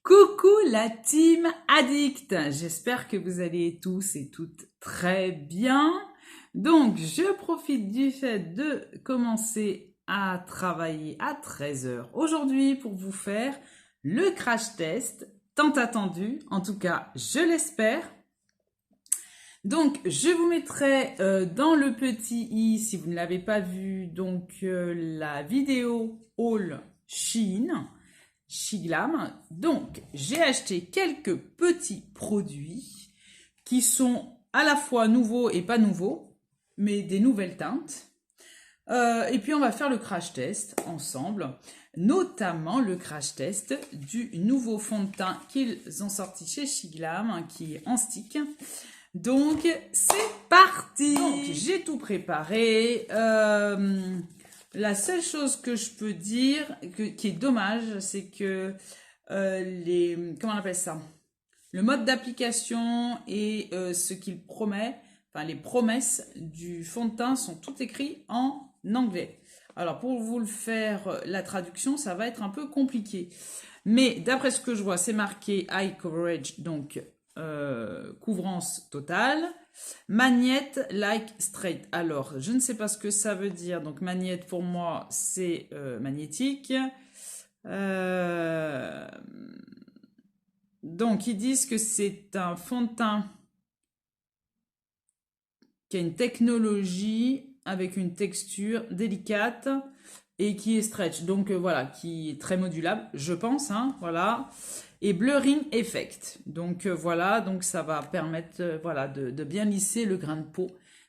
Coucou la team addict, j'espère que vous allez tous et toutes très bien. Donc je profite du fait de commencer à travailler à 13 heures aujourd'hui pour vous faire le crash test tant attendu, en tout cas je l'espère. Donc je vous mettrai dans le petit i, si vous ne l'avez pas vu, donc la vidéo haul Shein. Shiglam. Donc, j'ai acheté quelques petits produits qui sont à la fois nouveaux et pas nouveaux, mais des nouvelles teintes. Et puis, on va faire le crash test ensemble, notamment le crash test du nouveau fond de teint qu'ils ont sorti chez Shiglam, qui est en stick. Donc, c'est parti! Donc, j'ai tout préparé. La seule chose que je peux dire, qui est dommage, c'est que comment on appelle ça? Le mode d'application et ce qu'il promet, enfin les promesses du fond de teint sont tout écrits en anglais. Alors pour vous le faire, la traduction, ça va être un peu compliqué. Mais d'après ce que je vois, c'est marqué High Coverage, donc couvrance totale. Magnette like straight. Alors, je ne sais pas ce que ça veut dire. Donc, magnette pour moi, c'est magnétique. Donc, ils disent que c'est un fond de teint qui a une technologie avec une texture délicate et qui est stretch. Donc, voilà, qui est très modulable, je pense. Hein, voilà. Et blurring effect. Donc voilà, donc ça va permettre voilà, de bien lisser le grain de peau.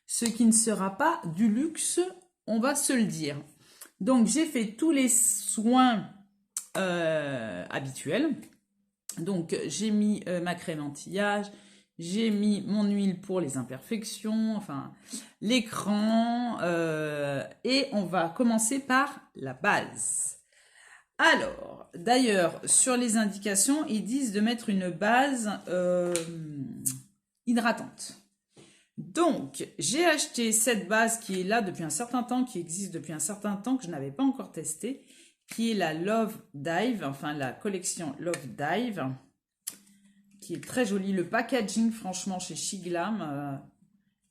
Ce qui ne sera pas du luxe, on va se le dire. Donc j'ai fait tous les soins habituels. Donc j'ai mis ma crème anti-âge, j'ai mis mon huile pour les imperfections, enfin l'écran. Et on va commencer par la base. Alors, d'ailleurs, sur les indications, ils disent de mettre une base hydratante. Donc, j'ai acheté cette base qui est là depuis un certain temps, qui existe depuis un certain temps, que je n'avais pas encore testé, qui est la Love Dive, enfin la collection Love Dive, qui est très jolie. Le packaging, franchement, chez Shiglam,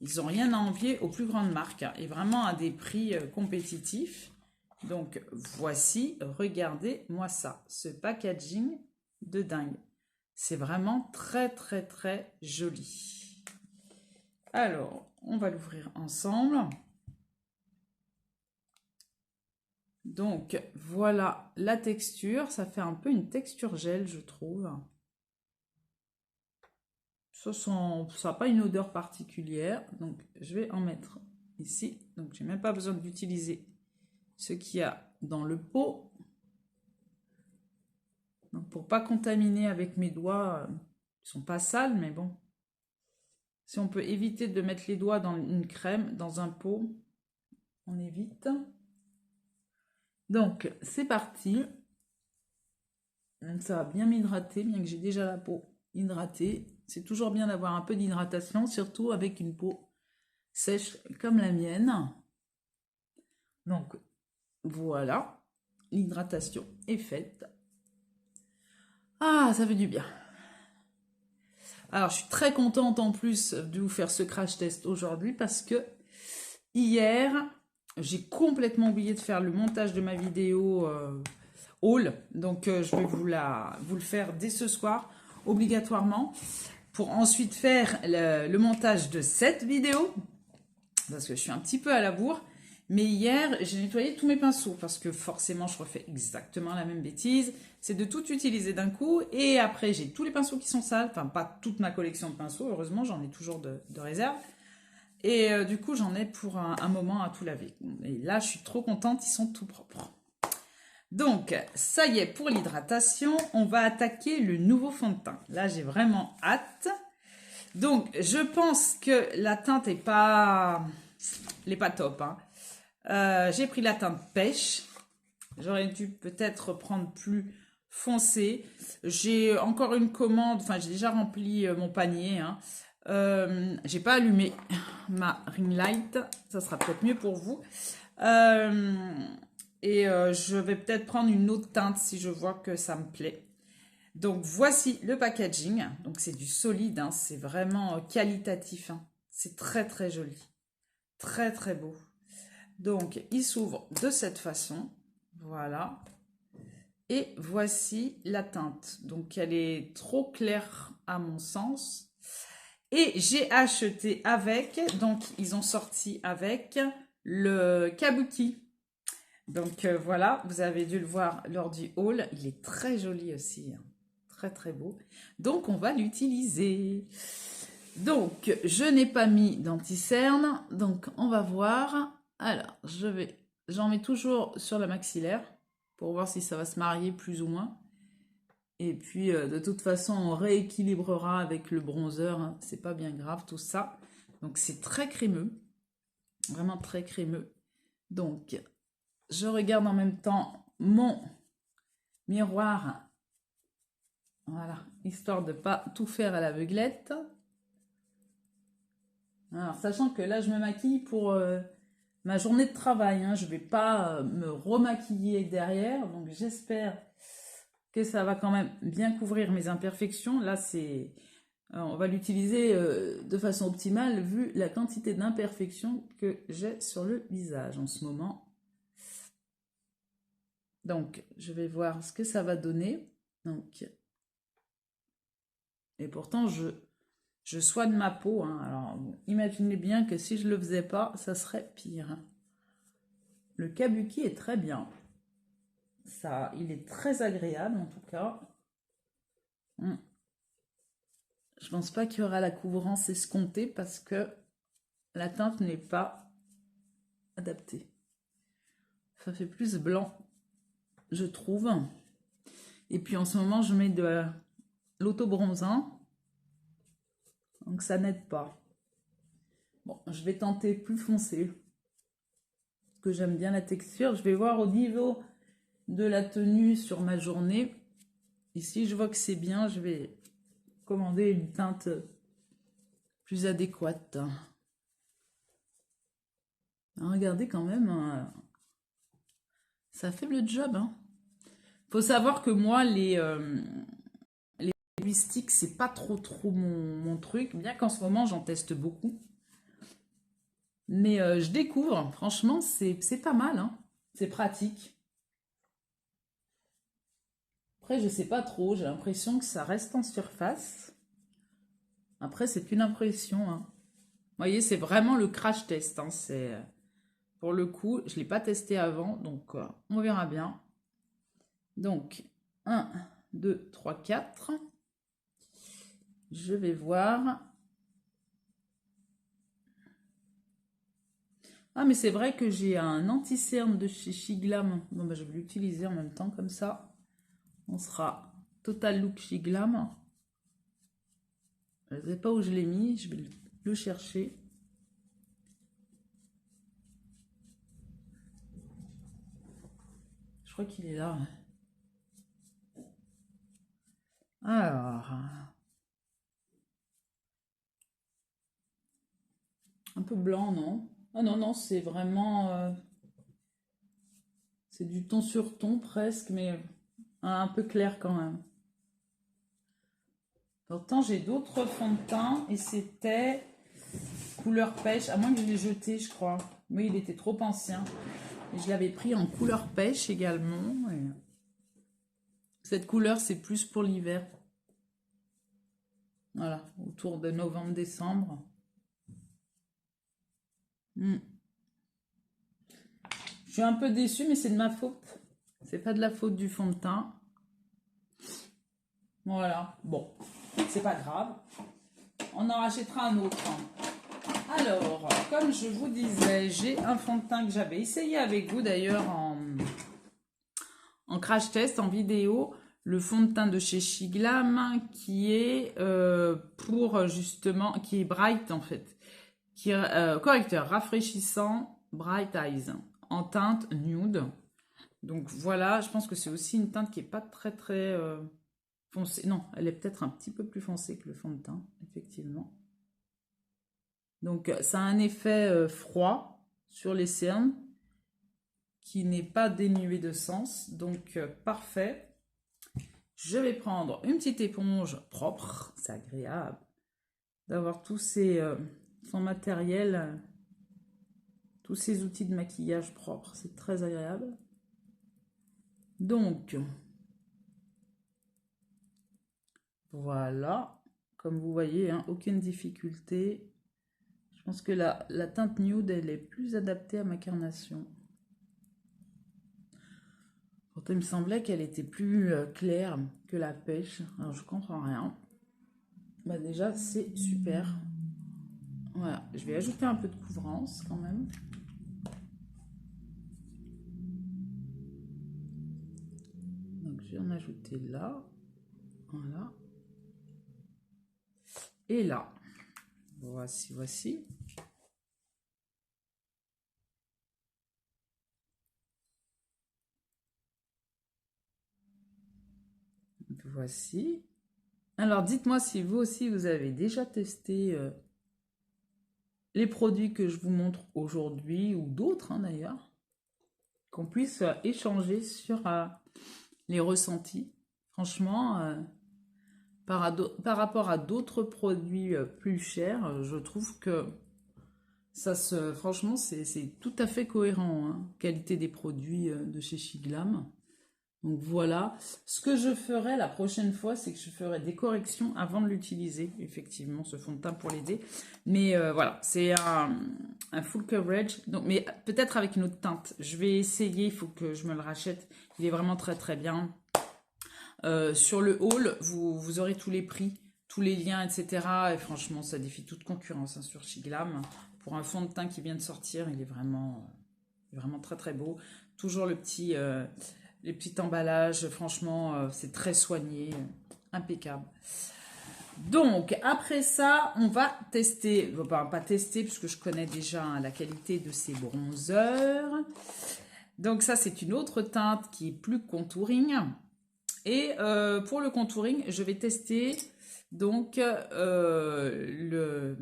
ils n'ont rien à envier aux plus grandes marques, et vraiment à des prix compétitifs. Donc, voici, regardez-moi ça, ce packaging de dingue. C'est vraiment très, très, très joli. Alors, on va l'ouvrir ensemble. Donc, voilà la texture. Ça fait un peu une texture gel, je trouve. Ça n'a pas une odeur particulière. Donc, je vais en mettre ici. Donc, je n'ai même pas besoin d'utiliser ce qu'il y a dans le pot. Donc pour pas contaminer avec mes doigts, ils sont pas sales, mais bon. Si on peut éviter de mettre les doigts dans une crème, dans un pot, on évite. Donc c'est parti. Ça va bien m'hydrater, bien que j'ai déjà la peau hydratée. C'est toujours bien d'avoir un peu d'hydratation, surtout avec une peau sèche comme la mienne. Donc voilà, l'hydratation est faite. Ah, ça fait du bien. Alors, je suis très contente en plus de vous faire ce crash test aujourd'hui parce que hier, j'ai complètement oublié de faire le montage de ma vidéo haul. Donc, je vais vous le faire dès ce soir, obligatoirement, pour ensuite faire le montage de cette vidéo parce que je suis un petit peu à la bourre. Mais hier, j'ai nettoyé tous mes pinceaux parce que forcément, je refais exactement la même bêtise. C'est de tout utiliser d'un coup. Et après, j'ai tous les pinceaux qui sont sales. Enfin, pas toute ma collection de pinceaux. Heureusement, j'en ai toujours de réserve. Et du coup, j'en ai pour un moment à tout laver. Et là, je suis trop contente. Ils sont tout propres. Donc, ça y est pour l'hydratation. On va attaquer le nouveau fond de teint. Là, j'ai vraiment hâte. Donc, je pense que la teinte n'est pas top, hein. J'ai pris la teinte pêche. J'aurais dû peut-être prendre plus foncé. J'ai encore une commande. Enfin, j'ai déjà rempli mon panier. Hein. J'ai pas allumé ma ring light. Ça sera peut-être mieux pour vous. Je vais peut-être prendre une autre teinte si je vois que ça me plaît. Donc voici le packaging. Donc c'est du solide, hein, c'est vraiment qualitatif, hein. C'est très très joli, très très beau. Donc il s'ouvre de cette façon, voilà. Et voici la teinte. Donc elle est trop claire à mon sens. Et j'ai acheté avec, donc ils ont sorti avec le kabuki. Donc voilà, vous avez dû le voir lors du haul. Il est très joli aussi, hein. Très très beau. Donc on va l'utiliser. Donc je n'ai pas mis d'anti-cerne. Donc on va voir. Alors j'en mets toujours sur la maxillaire pour voir si ça va se marier plus ou moins. Et puis de toute façon on rééquilibrera avec le bronzer, hein. C'est pas bien grave tout ça. Donc c'est très crémeux. Vraiment très crémeux. Donc je regarde en même temps mon miroir. Voilà, histoire de ne pas tout faire à l'aveuglette. Alors, sachant que là, je me maquille pour ma journée de travail, hein. Je ne vais pas me remaquiller derrière. Donc, j'espère que ça va quand même bien couvrir mes imperfections. Là, on va l'utiliser de façon optimale vu la quantité d'imperfections que j'ai sur le visage en ce moment. Donc, je vais voir ce que ça va donner. Donc, et pourtant, je soigne ma peau, hein. Alors, imaginez bien que si je ne le faisais pas, ça serait pire, hein. Le kabuki est très bien. Ça, il est très agréable en tout cas. Je pense pas qu'il y aura la couvrance escomptée parce que la teinte n'est pas adaptée. Ça fait plus blanc, je trouve. Et puis en ce moment, je mets de l'auto-bronzant. Donc ça n'aide pas. Bon, je vais tenter plus foncé. Parce que j'aime bien la texture. Je vais voir au niveau de la tenue sur ma journée. Et si je vois que c'est bien, je vais commander une teinte plus adéquate. Regardez quand même, ça fait le job, hein. Faut savoir que moi, les sticks, c'est pas trop mon truc, bien qu'en ce moment, j'en teste beaucoup. Mais je découvre, franchement, c'est pas mal, hein. C'est pratique. Après, je sais pas trop, j'ai l'impression que ça reste en surface. Après, c'est qu'une impression, hein. Vous voyez, c'est vraiment le crash test, hein. Pour le coup, je ne l'ai pas testé avant, donc on verra bien. Donc, 1, 2, 3, 4. Je vais voir. Ah, mais c'est vrai que j'ai un anti-cerne de chez Shiglam. Bon, bah, je vais l'utiliser en même temps, comme ça. On sera total look Shiglam. Je ne sais pas où je l'ai mis, je vais le chercher. Je crois qu'il est là. Alors. Un peu blanc, non? Ah non, non, c'est vraiment... c'est du ton sur ton presque, mais un peu clair quand même. Pourtant, j'ai d'autres fonds de teint et c'était couleur pêche, à moins que je l'ai jeté, je crois. Oui, il était trop ancien. Et je l'avais pris en couleur pêche également. Et cette couleur, c'est plus pour l'hiver. Voilà, autour de novembre-décembre. Je suis un peu déçue, mais c'est de ma faute. C'est pas de la faute du fond de teint. Voilà, bon, c'est pas grave. On en rachètera un autre. Alors, comme je vous disais, j'ai un fond de teint que j'avais essayé avec vous d'ailleurs en crash test, en vidéo. Le fond de teint de chez Shiglam qui est pour justement, qui est bright en fait. Qui est correcteur rafraîchissant Bright Eyes en teinte nude. Donc voilà, je pense que c'est aussi une teinte qui est pas très foncée. Non, elle est peut-être un petit peu plus foncée que le fond de teint, effectivement. Donc ça a un effet froid sur les cernes qui n'est pas dénué de sens. Donc parfait. Je vais prendre une petite éponge propre, c'est agréable d'avoir tous ces, son matériel, tous ces outils de maquillage propres, c'est très agréable. Donc, voilà, comme vous voyez, hein, aucune difficulté. Je pense que la teinte nude, elle est plus adaptée à ma carnation. Pourtant, il me semblait qu'elle était plus claire que la pêche. Alors, je comprends rien. Bah déjà, c'est super. Voilà, je vais ajouter un peu de couvrance quand même. Donc, je vais en ajouter là. Voilà. Et là. Voici. Voici. Alors, dites-moi si vous aussi, vous avez déjà testé les produits que je vous montre aujourd'hui ou d'autres hein, d'ailleurs. Qu'on puisse échanger sur les ressentis. Franchement, par rapport à d'autres produits plus chers, je trouve que franchement, c'est tout à fait cohérent. Hein, qualité des produits de chez Shiglam. Donc voilà, ce que je ferai la prochaine fois, c'est que je ferai des corrections avant de l'utiliser, effectivement, ce fond de teint pour l'aider. Mais voilà, c'est un full coverage, donc, mais peut-être avec une autre teinte. Je vais essayer, il faut que je me le rachète. Il est vraiment très très bien. Sur le haul, vous aurez tous les prix, tous les liens, etc. Et franchement, ça défie toute concurrence hein, sur Shiglam. Pour un fond de teint qui vient de sortir, il est vraiment très très beau. Toujours les petits emballages, franchement, c'est très soigné, impeccable. Donc, après ça, on va tester, enfin, pas tester, puisque je connais déjà hein, la qualité de ces bronzers. Donc ça, c'est une autre teinte qui est plus contouring. Et pour le contouring, je vais tester donc le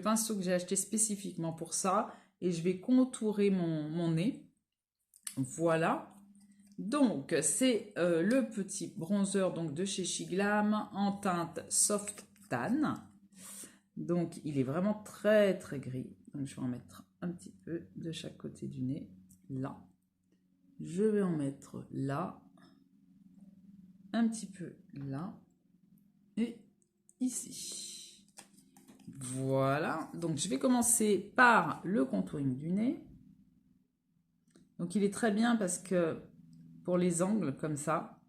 pinceau que j'ai acheté spécifiquement pour ça. Et je vais contourer mon nez. Voilà. Donc, c'est le petit bronzer donc, de chez Shiglam en teinte Soft Tan. Donc, il est vraiment très, très gris. Donc, je vais en mettre un petit peu de chaque côté du nez. Là. Je vais en mettre là. Un petit peu là. Et ici. Voilà. Donc, je vais commencer par le contouring du nez. Donc, il est très bien parce que pour les angles comme ça.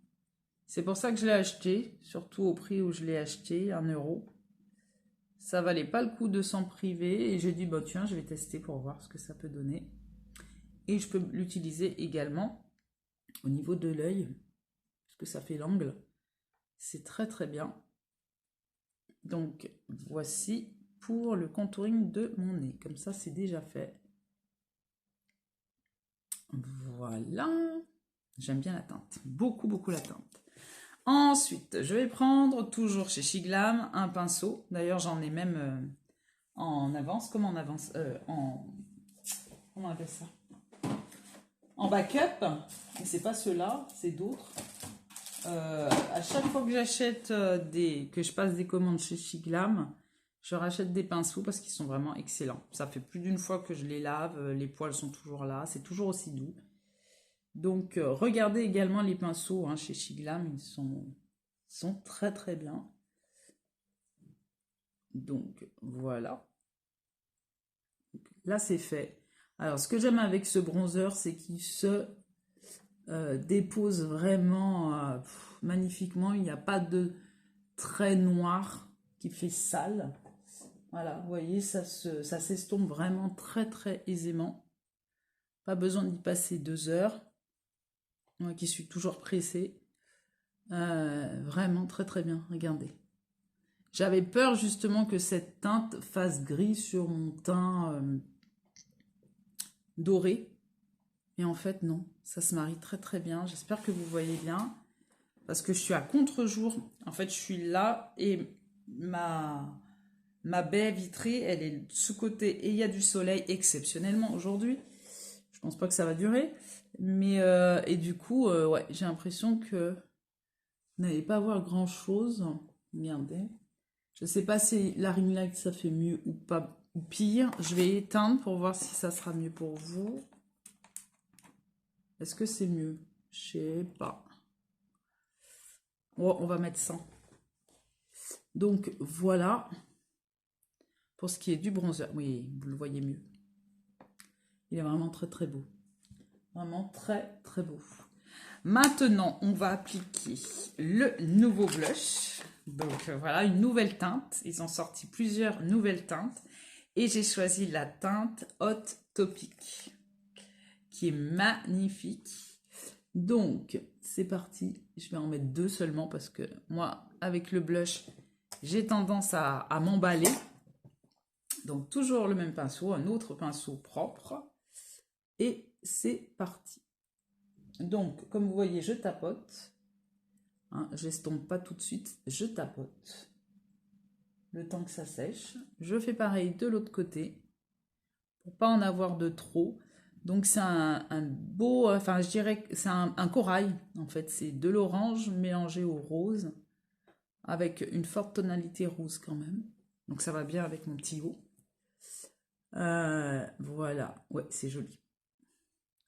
C'est pour ça que je l'ai acheté, surtout au prix où je l'ai acheté, 1 euro. Ça valait pas le coup de s'en priver et j'ai dit bah tiens, je vais tester pour voir ce que ça peut donner. Et je peux l'utiliser également au niveau de l'œil, parce que ça fait l'angle. C'est très très bien. Donc voici pour le contouring de mon nez. Comme ça, c'est déjà fait. Voilà. J'aime bien la teinte. Beaucoup, beaucoup la teinte. Ensuite, je vais prendre, toujours chez Shiglam, un pinceau. D'ailleurs, j'en ai même en avance. Comment on avance comment on appelle ça? En backup. Mais c'est pas ceux-là, c'est d'autres. À chaque fois que j'achète que je passe des commandes chez Shiglam, je rachète des pinceaux parce qu'ils sont vraiment excellents. Ça fait plus d'une fois que je les lave, les poils sont toujours là, c'est toujours aussi doux. Donc, regardez également les pinceaux hein, chez Shiglam, ils sont très très bien. Donc, voilà. Là, c'est fait. Alors, ce que j'aime avec ce bronzer, c'est qu'il se dépose vraiment magnifiquement. Il n'y a pas de trait noir qui fait sale. Voilà, vous voyez, ça s'estompe vraiment très très aisément. Pas besoin d'y passer 2 heures. Moi qui suis toujours pressée. Vraiment très très bien, regardez. J'avais peur justement que cette teinte fasse gris sur mon teint doré. Et en fait non, ça se marie très très bien. J'espère que vous voyez bien. Parce que je suis à contre-jour. En fait, je suis là et ma baie vitrée, elle est de ce côté et il y a du soleil exceptionnellement aujourd'hui. Je pense pas que ça va durer. Mais, et du coup, ouais, j'ai l'impression que Vous n'allez pas voir grand chose. Regardez. Je ne sais pas si la ring light ça fait mieux ou pas, ou pire. Je vais éteindre pour voir si ça sera mieux pour vous. Est-ce que c'est mieux? Je sais pas. Oh, on va mettre 100. Donc voilà. Pour ce qui est du bronzer. Oui, vous le voyez mieux. Il est vraiment très très beau. Vraiment très très beau. Maintenant, on va appliquer le nouveau blush. Donc voilà, une nouvelle teinte. Ils ont sorti plusieurs nouvelles teintes. Et j'ai choisi la teinte Hot Topic, qui est magnifique. Donc, c'est parti. Je vais en mettre 2 seulement parce que moi, avec le blush, j'ai tendance à m'emballer. Donc, toujours le même pinceau, un autre pinceau propre. Et c'est parti. Donc, comme vous voyez, je tapote. Hein, je n'estompe pas tout de suite, je tapote. Le temps que ça sèche. Je fais pareil de l'autre côté. Pour pas en avoir de trop. Donc, c'est un beau... Enfin, je dirais que c'est un corail, en fait. C'est de l'orange mélangé au rose. Avec une forte tonalité rose quand même. Donc, ça va bien avec mon petit haut. Voilà. Ouais, c'est joli.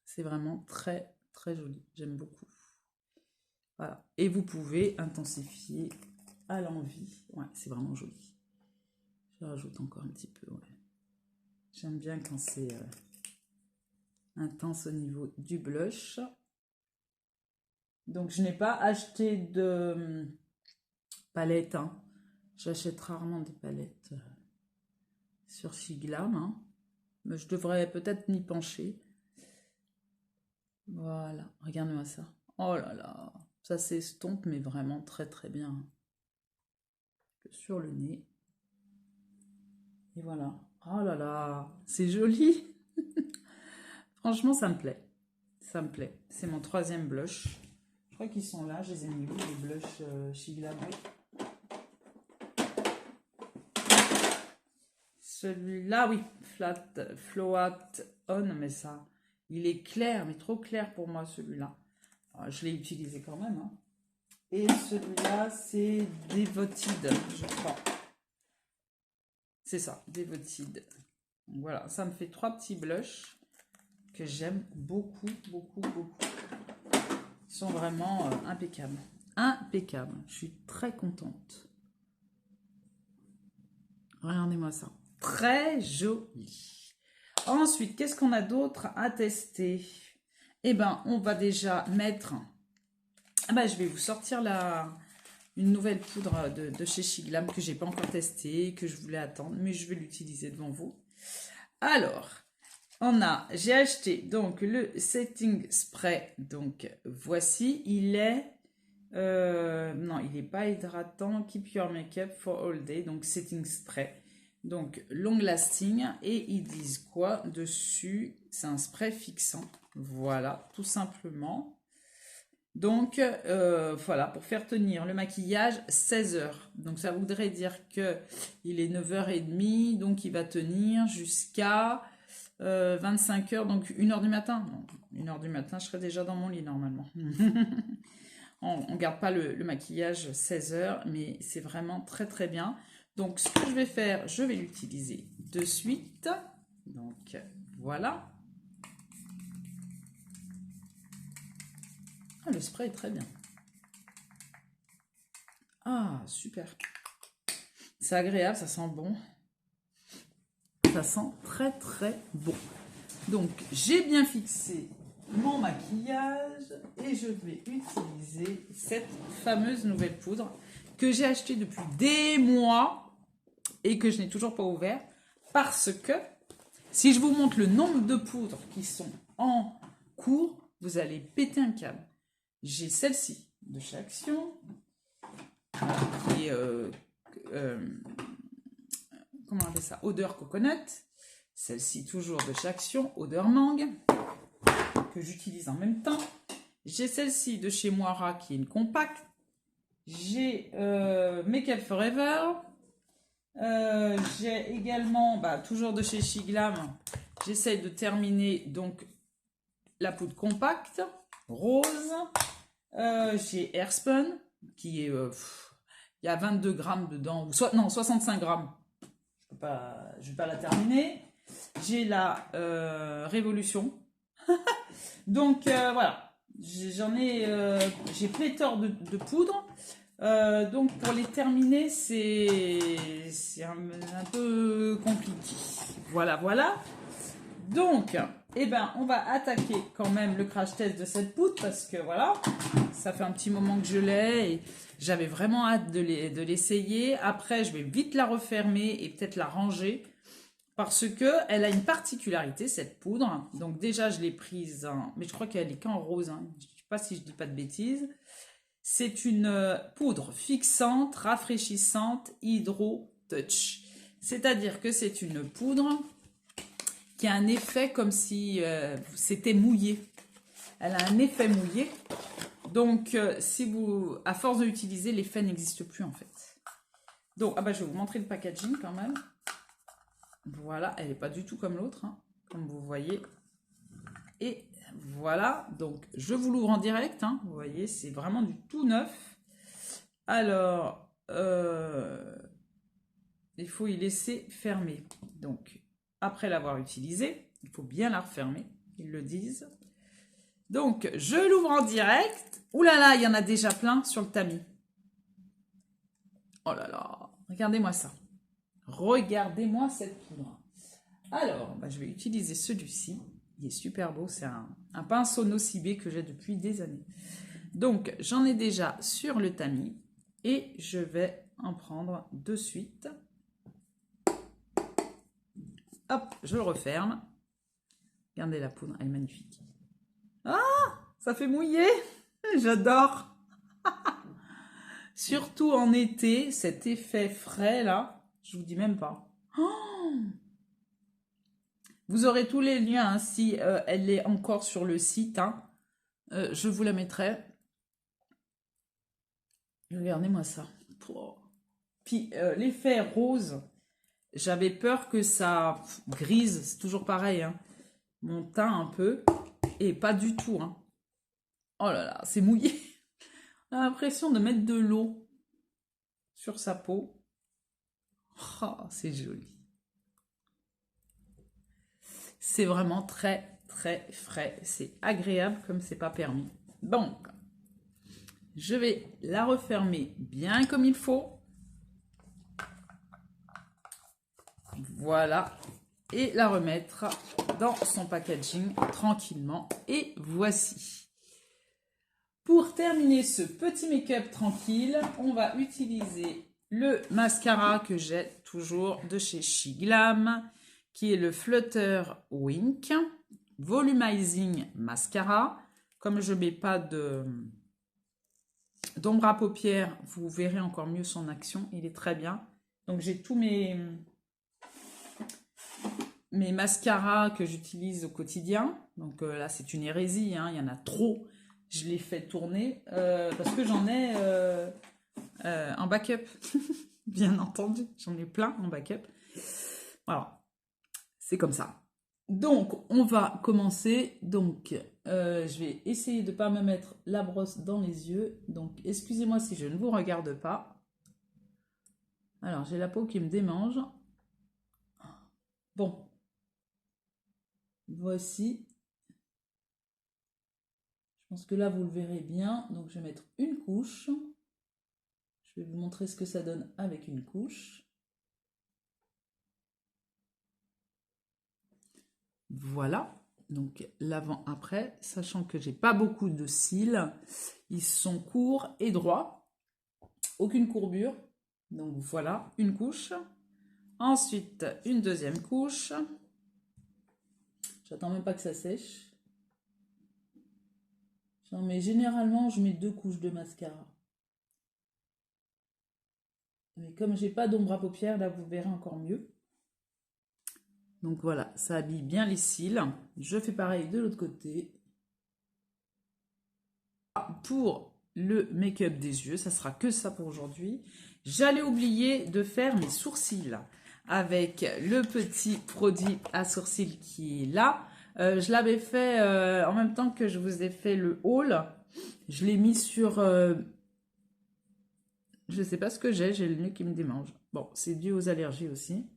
C'est vraiment très, très joli. J'aime beaucoup. Voilà. Et vous pouvez intensifier à l'envie. Ouais, c'est vraiment joli. Je rajoute encore un petit peu. Ouais. J'aime bien quand c'est intense au niveau du blush. Donc, je n'ai pas acheté de palette. Hein. J'achète rarement des palettes sur Shiglam. Hein. Mais je devrais peut-être m'y pencher. Voilà. Regardez-moi ça. Oh là là. Ça s'estompe, mais vraiment très très bien. Sur le nez. Et voilà. Oh là là. C'est joli. Franchement, ça me plaît. Ça me plaît. C'est mon 3e blush. Je crois qu'ils sont là. Je les ai mis où, les blushs Shiglam. Celui-là, oui. Float On. Mais ça, il est clair, mais trop clair pour moi, celui-là. Je l'ai utilisé quand même. Hein. Et celui-là, c'est Devoted, je crois. C'est ça, Devoted. Donc voilà, ça me fait 3 petits blushs que j'aime beaucoup, beaucoup, beaucoup. Ils sont vraiment impeccables. Impeccables. Je suis très contente. Regardez-moi ça. Très joli. Ensuite, qu'est-ce qu'on a d'autre à tester? Eh bien, on va déjà mettre... Ah ben, je vais vous sortir une nouvelle poudre de chez Shiglam que j'ai pas encore testée, que je voulais attendre, mais je vais l'utiliser devant vous. Alors, j'ai acheté donc le setting spray. Donc voici, il est non, il n'est pas hydratant. Keep your makeup for all day. Donc setting spray. Donc long lasting. Et ils disent quoi dessus? C'est un spray fixant. Voilà, tout simplement. Donc, voilà, pour faire tenir le maquillage 16 heures. Donc, ça voudrait dire qu'il est 9h30, donc il va tenir jusqu'à 25 heures, donc 1h du matin. Non, 1h du matin, je serai déjà dans mon lit normalement. On ne garde pas le maquillage 16 heures, mais c'est vraiment très très bien. Donc, ce que je vais faire, je vais l'utiliser de suite. Donc, voilà. Ah, le spray est très bien. Ah, super. C'est agréable, ça sent bon. Ça sent très très bon. Donc, j'ai bien fixé mon maquillage et je vais utiliser cette fameuse nouvelle poudre que j'ai achetée depuis des mois et que je n'ai toujours pas ouvert parce que si je vous montre le nombre de poudres qui sont en cours, vous allez péter un câble. J'ai celle-ci de chez Action, qui est, comment on appelle ça, odeur coconut. Celle-ci toujours de chez Action, odeur mangue, que j'utilise en même temps. J'ai celle-ci de chez Moira, qui est une compacte. J'ai Make Up Forever. J'ai également, toujours de chez Shiglam, j'essaie de terminer donc la poudre compacte, rose. J'ai Airspun, qui est... il y a 22 grammes dedans, ou soit, non, 65 grammes. Je ne vais pas la terminer. J'ai la Révolution. Donc, voilà. J'ai pléthore de poudre. Donc, pour les terminer, c'est un peu compliqué. Voilà, voilà. Donc, eh ben, on va attaquer quand même le crash test de cette poudre parce que voilà, ça fait un petit moment que je l'ai et j'avais vraiment hâte de l'essayer. Après, je vais vite la refermer et peut-être la ranger parce que elle a une particularité, cette poudre. Donc déjà, je l'ai prise, mais je crois qu'elle est qu'en rose. Hein. Je ne sais pas si je dis pas de bêtises. C'est une poudre fixante, rafraîchissante, Hydro Touch. C'est-à-dire que c'est une poudre qui a un effet comme si c'était mouillé. Elle a un effet mouillé. Donc, à force de l'utiliser, l'effet n'existe plus en fait. Donc, je vais vous montrer le packaging quand même. Voilà, elle n'est pas du tout comme l'autre, hein, comme vous voyez. Et voilà, donc je vous l'ouvre en direct. Hein, vous voyez, c'est vraiment du tout neuf. Alors, il faut y laisser fermer. Donc, après l'avoir utilisé, il faut bien la refermer, ils le disent. Donc, je l'ouvre en direct. Ouh là là, il y en a déjà plein sur le tamis. Oh là là, regardez-moi ça. Regardez-moi cette poudre. Alors, je vais utiliser celui-ci. Il est super beau, c'est un pinceau Nocibé que j'ai depuis des années. Donc, j'en ai déjà sur le tamis et je vais en prendre de suite. Hop, je le referme. Regardez la poudre, elle est magnifique. Ah, ça fait mouiller. J'adore. Surtout en été, cet effet frais là, je vous dis même pas. Oh, vous aurez tous les liens hein, si elle est encore sur le site. Hein. Je vous la mettrai. Regardez-moi ça. Puis l'effet rose, j'avais peur que ça grise, c'est toujours pareil. Hein. Mon teint un peu, et pas du tout. Hein. Oh là là, c'est mouillé. On a l'impression de mettre de l'eau sur sa peau. Oh, c'est joli. C'est vraiment très, très frais. C'est agréable comme c'est pas permis. Donc, je vais la refermer bien comme il faut. Voilà. Et la remettre dans son packaging tranquillement. Et voici. Pour terminer ce petit make-up tranquille, on va utiliser le mascara que j'ai toujours de chez Shiglam, qui est le Flutter Wink Volumizing Mascara. Comme je ne mets pas d'ombre à paupières, vous verrez encore mieux son action. Il est très bien. Donc j'ai tous mes mascaras que j'utilise au quotidien. Donc là, c'est une hérésie, hein, il y en a trop. Je les fais tourner parce que j'en ai en backup. Bien entendu, j'en ai plein en backup. Voilà, c'est comme ça. Donc, on va commencer. Donc, je vais essayer de ne pas me mettre la brosse dans les yeux. Donc, excusez-moi si je ne vous regarde pas. Alors, j'ai la peau qui me démange. Bon. Voici. Je pense que là, vous le verrez bien. Donc, je vais mettre une couche. Je vais vous montrer ce que ça donne avec une couche. Voilà. Donc, l'avant-après, sachant que j'ai pas beaucoup de cils. Ils sont courts et droits. Aucune courbure. Donc, voilà, une couche. Ensuite, une deuxième couche. J'attends même pas que ça sèche. Mais généralement, je mets 2 couches de mascara. Mais comme j'ai pas d'ombre à paupières, là, vous verrez encore mieux. Donc voilà, ça habille bien les cils. Je fais pareil de l'autre côté. Pour le make-up des yeux, ça sera que ça pour aujourd'hui. J'allais oublier de faire mes sourcils avec le petit produit à sourcils qui est là. Je l'avais fait en même temps que je vous ai fait le haul. Je l'ai mis sur je sais pas ce que j'ai le nez qui me démange. Bon, c'est dû aux allergies aussi.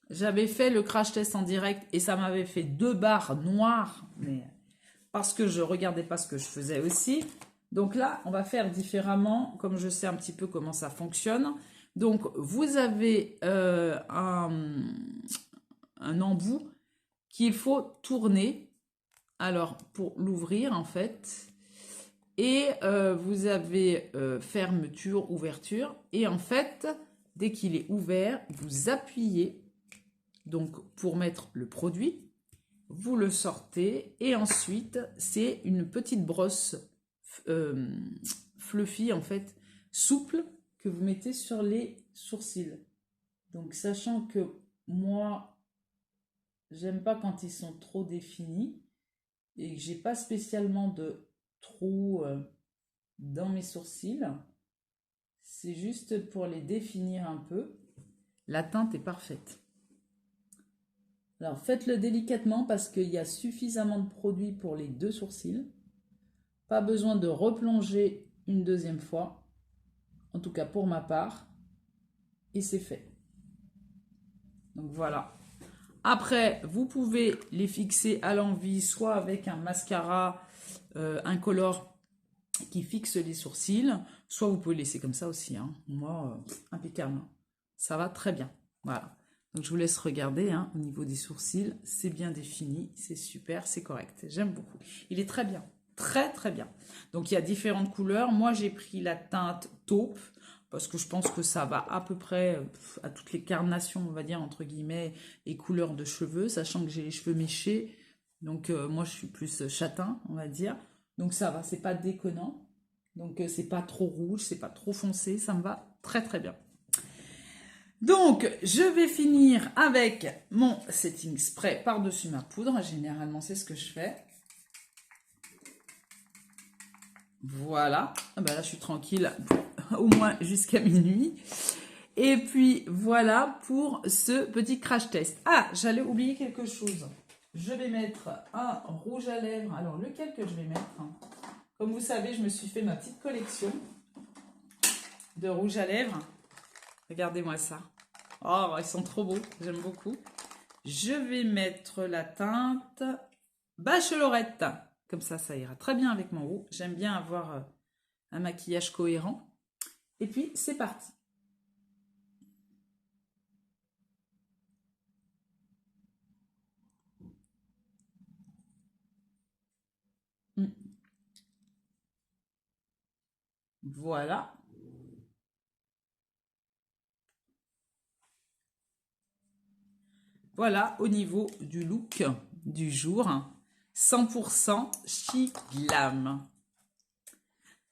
J'avais fait le crash test en direct et ça m'avait fait 2 barres noires, mais parce que je regardais pas ce que je faisais aussi. Donc là, on va faire différemment, comme je sais un petit peu comment ça fonctionne. Donc, vous avez un embout qu'il faut tourner. Alors, pour l'ouvrir, en fait. Et vous avez fermeture, ouverture. Et en fait, dès qu'il est ouvert, vous appuyez. Donc, pour mettre le produit, vous le sortez. Et ensuite, c'est une petite brosse fluffy, en fait, souple, que vous mettez sur les sourcils. Donc, sachant que moi, j'aime pas quand ils sont trop définis et que j'ai pas spécialement de trous dans mes sourcils, c'est juste pour les définir un peu. La teinte est parfaite. Alors, faites-le délicatement parce qu'il y a suffisamment de produit pour les 2 sourcils. Pas besoin de replonger une deuxième fois, en tout cas pour ma part, et c'est fait. Donc voilà. Après, vous pouvez les fixer à l'envie, soit avec un mascara incolore qui fixe les sourcils, soit vous pouvez laisser comme ça aussi. Hein. Moi, impeccable. Ça va très bien. Voilà. Donc je vous laisse regarder hein, au niveau des sourcils. C'est bien défini, c'est super, c'est correct. J'aime beaucoup. Il est très bien. Très très bien. Donc il y a différentes couleurs. Moi j'ai pris la teinte taupe parce que je pense que ça va à peu près à toutes les carnations, on va dire, entre guillemets, et couleurs de cheveux, sachant que j'ai les cheveux méchés. Donc moi je suis plus châtain, on va dire. Donc ça va, c'est pas déconnant. Donc c'est pas trop rouge, c'est pas trop foncé, ça me va très très bien. Donc, je vais finir avec mon setting spray par-dessus ma poudre. Généralement, c'est ce que je fais. Voilà. Ah bah là, je suis tranquille au moins jusqu'à minuit. Et puis, voilà pour ce petit crash test. Ah, j'allais oublier quelque chose. Je vais mettre un rouge à lèvres. Alors, lequel que je vais mettre? Comme vous savez, je me suis fait ma petite collection de rouge à lèvres. Regardez-moi ça. Oh, ils sont trop beaux, j'aime beaucoup. Je vais mettre la teinte Bachelorette. Comme ça ira très bien avec mon rouge. J'aime bien avoir un maquillage cohérent. Et puis, c'est parti. Voilà. Voilà au niveau du look du jour. 100% chic glam.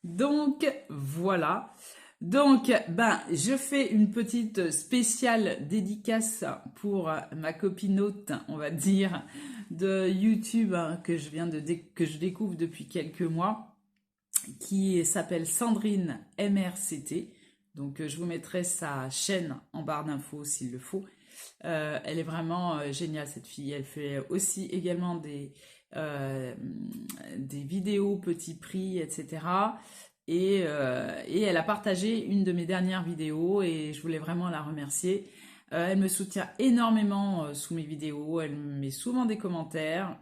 Donc, voilà. Donc, je fais une petite spéciale dédicace pour ma copinote, on va dire, de YouTube que je découvre depuis quelques mois, qui s'appelle Sandrine MRCT. Donc, je vous mettrai sa chaîne en barre d'infos s'il le faut. Elle est vraiment géniale, cette fille. Elle fait aussi également des vidéos petit prix, etc. Et elle a partagé une de mes dernières vidéos et je voulais vraiment la remercier. Elle me soutient énormément sous mes vidéos, elle me met souvent des commentaires.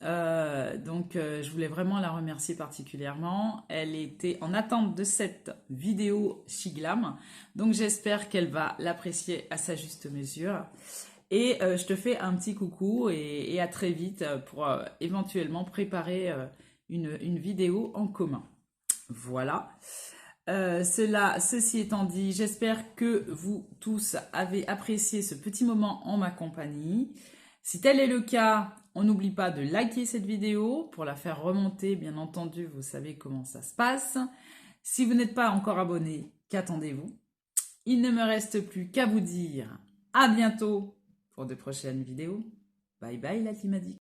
Donc je voulais vraiment la remercier particulièrement. Elle était en attente de cette vidéo Chiglam, donc j'espère qu'elle va l'apprécier à sa juste mesure. Et je te fais un petit coucou et à très vite pour éventuellement préparer une vidéo en commun. Voilà. Ceci étant dit, j'espère que vous tous avez apprécié ce petit moment en ma compagnie. Si tel est le cas, on n'oublie pas de liker cette vidéo pour la faire remonter, bien entendu, vous savez comment ça se passe. Si vous n'êtes pas encore abonné, qu'attendez-vous? Il ne me reste plus qu'à vous dire à bientôt pour de prochaines vidéos. Bye bye la team addict.